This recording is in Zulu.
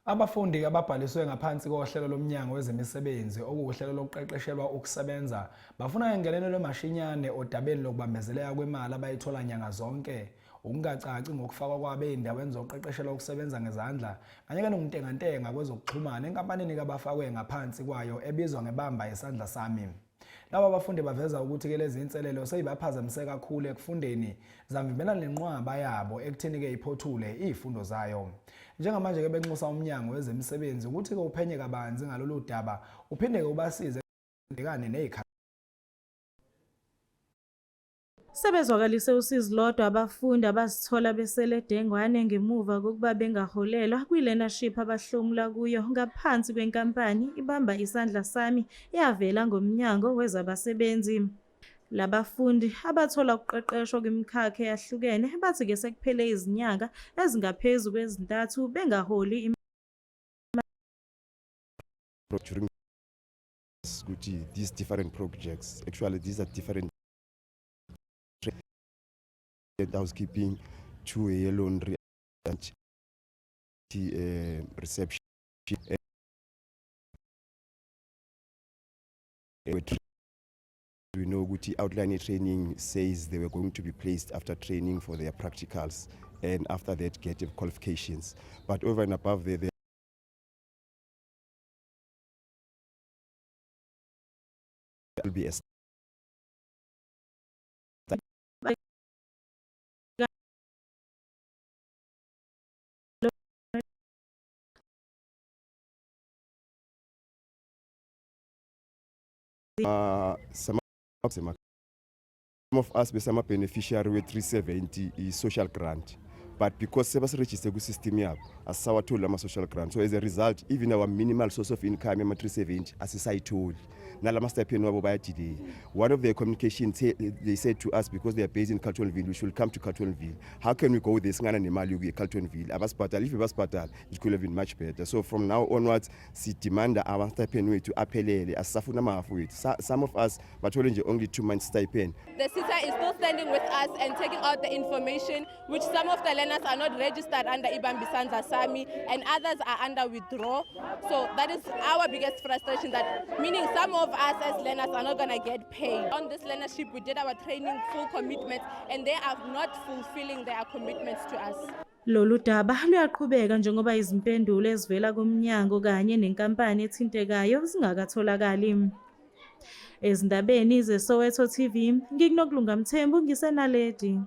Abafundi ababhaliswe ngaphansi kohlelo lomnyango wezemisebenzi okuwuhlelo lokuqeqeshelwa ukusebenza bafuna ingenelelo lemashinyane odabeni lokubambezeleka kwemali abayithola nyanga zonke, ukungacaci ngokufakwa kwabo ey'ndaweni zokuqeqeshelwa ukusebenza ngezandla kanye nokuntengantenga kwezokuxhumana enkampanini kabafakwe ngaphansi kwayo ebizwa ngebamba isandla sami. Laba bafundi baveza ukuthi lezi inselelo seyibaphazamise kakhulu ekufundeni zavimbela nenqwaba yabo ekutheni-ke iphothule iy'fundo zayo. Njengamanje-ke benxusa umnyango wezemisebenzi ukuthi-ke uphenye kabanzi ngalolu daba uphinde-ke ubasize ekubhekane ney'khathi. Sebezwakalise usizi lodwa abafundi abazithola besele dengwane ngemuva kokuba bengaholelwa kwi-learnership abahlomula kuyo ngaphansi kwenkampani ibamba isandla sami eyavela ngomnyango wezabasebenzi. Labafundi abathola ukuqeqeshwa kwimikhakha eyahlukene bathi-ke sekuphele izinyanga ezingaphezu kwezintathu bengaholi during these different projects. Actually, these are different housekeeping, 2 laundry, and reception. We know Guti outline training says they were going to be placed after training for their practicals and after that get qualifications. But over and above there will be a some of us besama beneficiary we 370 is social grant, but because sebas register ku system yabo asisawathola ama social grant, so as a result even our minimal source of income ama 370 asisayitholi nalama stipend wabo bayadelay. One of their communications they said to us, because they are based in Carletonville, we should come to Carletonville. How can we go there singana nemali yokuya Carletonville? Abasibhadala, if basibhadala it could have been much better. So from now onwards si demand our stipend wethu aphelele asisafuna amahafu wethu. Some of us bathole nje only 2 months stipend. The SETA is still standing with us and taking out the information, which some of the learners are not registered under Ibambi Sandla Sami and others are under withdraw. So that is our biggest frustration, that meaning some of us as learners are not going to get paid. On this learnership, we did our training full commitment and they are not fulfilling their commitments to us. Lolu daba luyaqhubeka njengoba izimpendulo ezivela kumnyango kanye nenkampani ethintekayo zingakatholakali. Ezindabeni zeSoweto TV, ngikuNokulunga Mthembu ngiseNaledi.